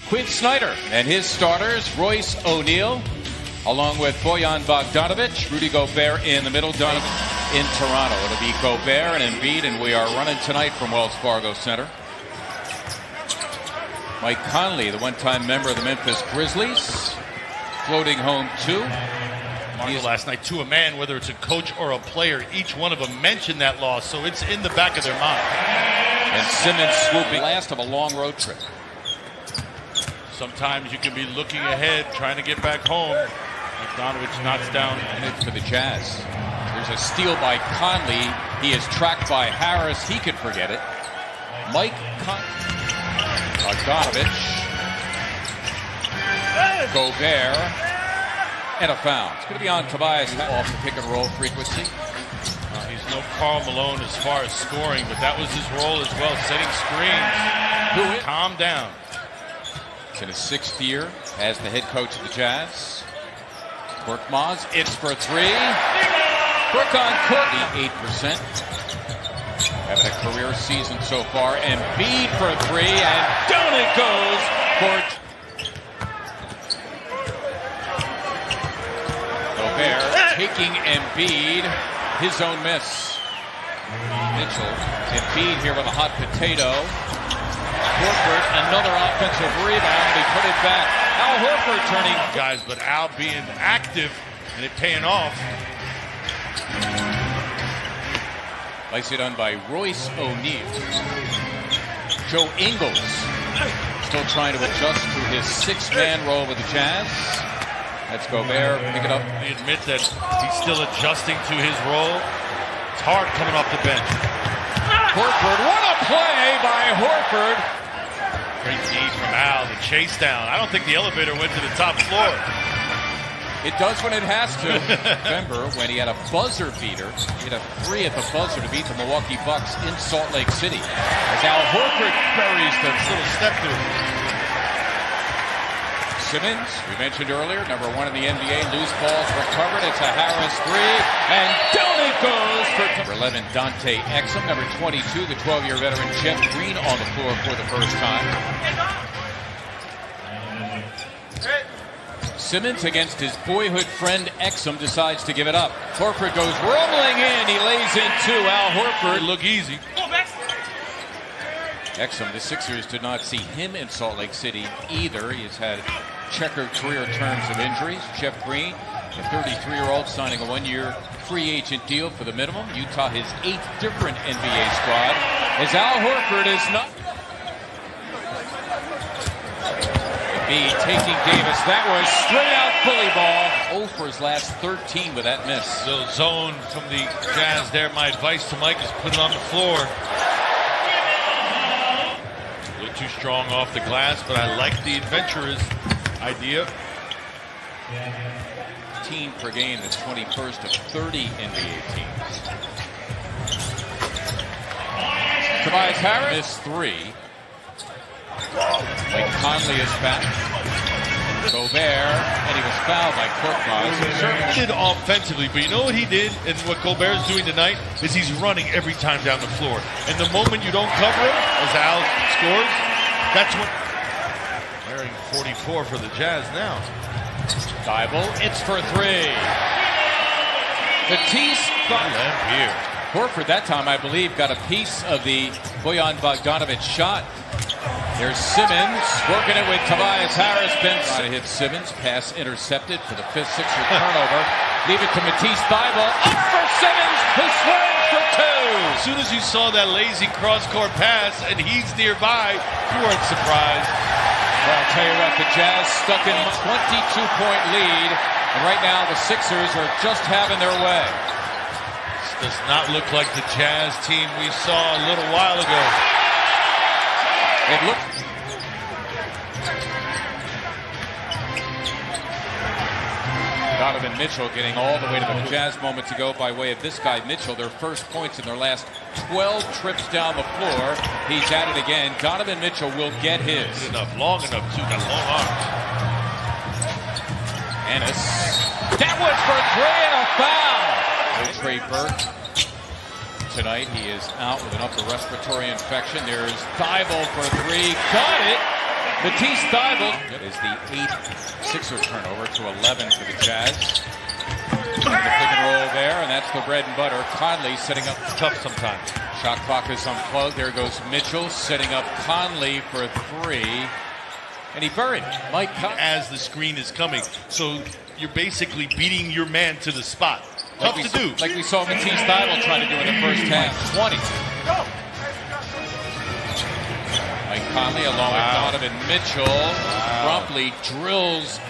Quinn Snyder and his starters, Royce O'Neal, along with Bojan Bogdanovic, Rudy Gobert in the middle, Donovan in Toronto. It'll be Gobert and Embiid, and we are running tonight from Wells Fargo Center. Mike Conley, the one-time member of the Memphis Grizzlies, floating home two. Last night to a man, whether it's a coach or a player, each one of them mentioned that loss, so it's in the back of their mind. And Simmons swooping last of a long road trip. Sometimes you can be looking ahead, trying to get back home. Bogdanovic knocks down. For the Jazz. There's a steal by Conley. He is tracked by Harris. He could forget it. Mike Bogdanovic. Gobert. And a foul. It's going to be on Tobias off the pick and roll frequency. He's no Karl Malone as far as scoring, but that was his role as well, setting screens. Calm down. It's in his 6th year as the head coach of the Jazz. Korkmaz, it's for three. Brook on court, 8%. Having a career season so far. Embiid for three, and down it goes for Gobert, taking Embiid, his own miss. Mitchell, Embiid here with a hot potato. Horford, another offensive rebound. They put it back. Al Horford turning. Guys, but Al being active and it paying off. Nicely done by Royce O'Neal. Joe Ingles still trying to adjust to his 6-man role with the Jazz. That's Gobert. Pick it up. They admit that he's still adjusting to his role. It's hard coming off the bench. Horford, what a play by Horford. Great D from Al, the chase down. I don't think the elevator went to the top floor. It does when it has to. Remember when he had a buzzer beater. He had a 3 at the buzzer to beat the Milwaukee Bucks in Salt Lake City. As Al Horford buries the little step to it. Simmons, we mentioned earlier, number 1 in the NBA, loose balls recovered. It's a Harris 3, and down it goes for number 11, Dante Exum. Number 22, the 12-year veteran Jeff Green on the floor for the first time. Simmons against his boyhood friend Exum decides to give it up. Horford goes rumbling in. He lays in 2. Al Horford. Look easy. Exum, the Sixers did not see him in Salt Lake City either. He has had checkered career terms of injuries. Jeff Green, the 33-year-old, signing a 1-year free agent deal for the minimum. Utah, his 8th different NBA squad. As Al Horford is not. Embiid taking Davis. That was straight out bully ball. 0 for his last 13 with that miss. So zone from the Jazz there. My advice to Mike is put it on the floor. A little too strong off the glass, but I like the adventurous idea. 15 per game, the 21st of 30 NBA teams. Tobias Harris missed 3. Mike Conley is back. Gobert, and he was fouled by Korkmaz. He did offensively, but you know what he did, and what Gobert is doing tonight is he's running every time down the floor. And the moment you don't cover him, as Al scores, that's when. Wearing 44 for the Jazz now. Thibault, it's for 3. Matisse here. Horford that time, I believe, got a piece of the Bojan Bogdanovic shot. There's Simmons working it with Tobias Harris. Trying to hit Simmons. Pass intercepted for the 5th Sixer turnover. Leave it to Matisse Thibault. Up for Simmons, who slams for 2. As soon as you saw that lazy cross-court pass and he's nearby, you weren't surprised. Well, I'll tell you what, the Jazz stuck in a 22-point lead. And right now the Sixers are just having their way. This does not look like the Jazz team we saw a little while ago. It looked. Donovan Mitchell getting all the way to the Jazz moments ago by way of this guy, Mitchell. Their first points in their last 12 trips down the floor. He's at it again. Donovan Mitchell will get his. Good enough, long enough, too. Got long arms. Ennis. That was for 3 and a foul. Trey Burke. Tonight he is out with an upper respiratory infection. There's Thibault for 3. Got it. Matisse Thybulle is the 8th Sixer turnover to 11 for the Jazz. The pick and roll there, and that's the bread and butter. Conley setting up. Tough sometimes. Shot clock is unplugged. There goes Mitchell setting up Conley for 3. And he buried Mike Conley As the screen is coming. So you're basically beating your man to the spot. Tough to do. Like we saw Matisse Thybulle try to do in the first half. 20. Mike Conley along with Donovan Mitchell. Promptly drills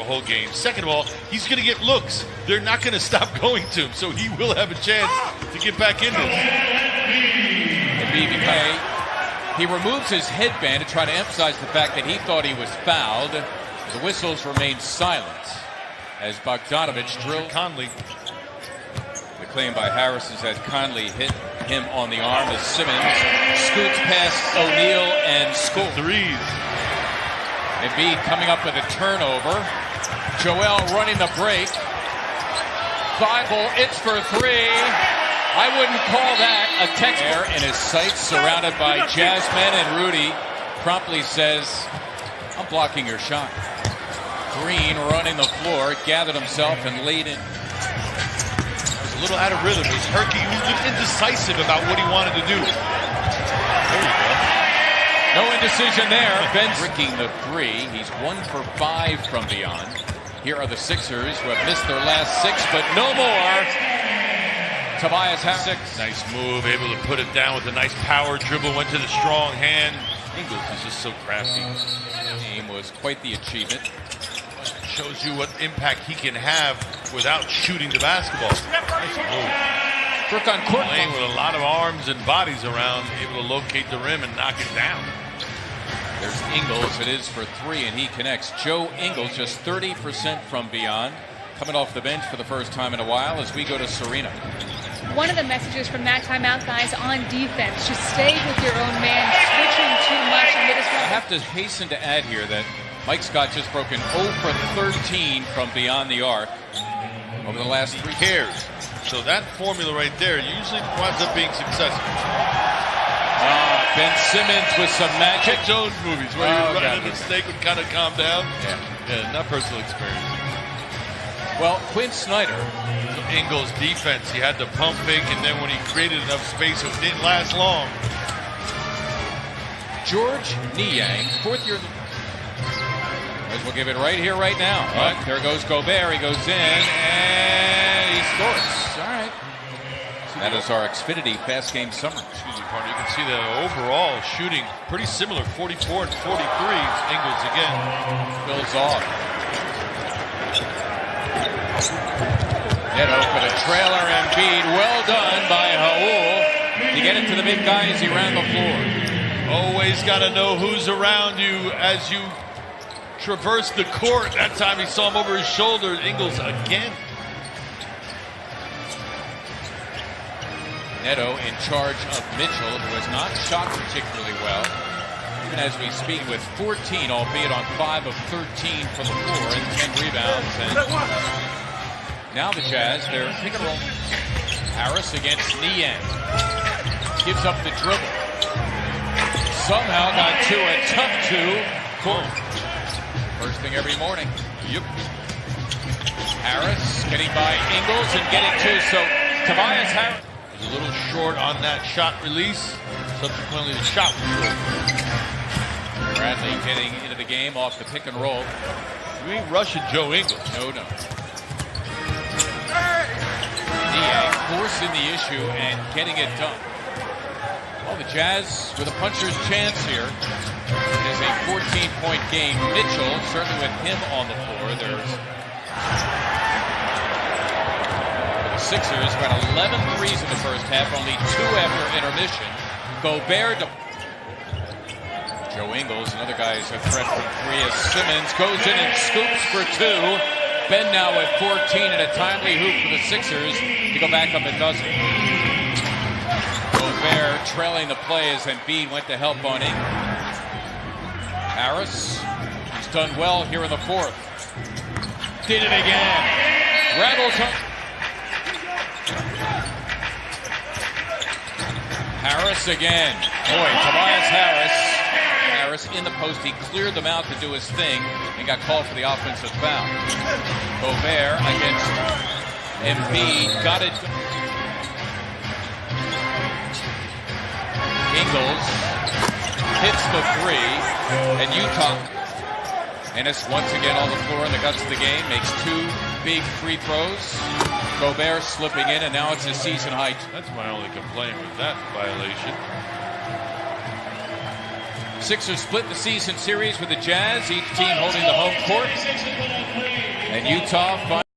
The whole game. Second of all, he's going to get looks. They're not going to stop going to him, so he will have a chance to get back in this. BBK. He removes his headband to try to emphasize the fact that he thought he was fouled. The whistles remain silent as Bogdanovich drilled Conley. The claim by Harris is that Conley hit him on the arm as Simmons scoots past O'Neal and scores. Threes. Embiid coming up with a turnover. Joel running the break. Thybulle, it's for 3. I wouldn't call that a textbook. In his sights, surrounded by Jasmine, and Rudy promptly says, I'm blocking your shot. Green running the floor, gathered himself and laid in. A little out of rhythm. It was Herky who looked indecisive about what he wanted to do. There you go. No indecision there. Ben's bricking the 3. He's 1 for 5 from beyond. Here are the Sixers who have missed their last 6, but no more. Tobias Harris. Nice move, able to put it down with a nice power dribble, went to the strong hand. Ingles is just so crafty. Game was quite the achievement. Shows you what impact he can have without shooting the basketball. Nice move. Brooke on court. Playing with a lot of arms and bodies around, able to locate the rim and knock it down. There's Ingles. It is for 3, and he connects. Joe Ingles just 30% from beyond. Coming off the bench for the first time in a while as we go to Serena. One of the messages from that timeout, guys, on defense, just stay with your own man, switching too much and get us I have to hasten to add here that Mike Scott just broken 0 for 13 from beyond the arc over the last 3 cares. So that formula right there usually winds up being successful. Ben Simmons with some magic. Jones movies where you're running a mistake would kind of calm down. Yeah, not personal experience. Well, Quinn Snyder. Ingles' defense, he had the pump fake, and then when he created enough space, it didn't last long. George Niang, 4th year. As we'll give it right here, right now. But there goes Gobert. He goes in and he scores. All right. That is our Xfinity Fast Game Summer. Excuse me, partner. You can see the overall shooting pretty similar, 44 and 43. Ingles again. Fills off. Neto for the trailer. Embiid. Well done by Raul to get it to the big guy as he ran the floor. Always got to know who's around you as you traverse the court. That time he saw him over his shoulder. Ingles again. Neto in charge of Mitchell, who has not shot particularly well. Even as we speak with 14, albeit on 5 of 13 from the floor and 10 rebounds. And now the Jazz, they're pick and roll. Harris against Niang. Gives up the dribble. Somehow got to a tough 2. Court. First thing every morning. Yep. Harris getting by Ingles and getting 2. So Tobias Harris. A little short on that shot release. Subsequently, the shot was short. Bradley getting into the game off the pick and roll. We ain't rushing Joe Ingles. No. Niang forcing the issue and getting it done. Well, the Jazz with a puncher's chance here. It is a 14-point game. Mitchell, certainly with him on the floor. There's Sixers got 11 threes in the first half, only 2 after intermission. Gobert to Joe Ingles, another guy who's a threat from 3 as Simmons goes in and scoops for 2. Ben now with 14 and a timely hoop for the Sixers to go back up a dozen. Gobert trailing the play as Embiid went to help on Ingles. Harris, he's done well here in the 4th. Did it again. Rattles up. Harris again. Boy, Tobias Harris Harris in the post. He cleared them out to do his thing and got called for the offensive foul. Gobert against Embiid. Got it. Ingles hits the three. And Utah, Ennis once again on the floor in the guts of the game, makes 2 big free throws. Gobert slipping in, and now it's a season high. That's my only complaint with that violation. Sixers split the season series with the Jazz, each team holding the home court. And Utah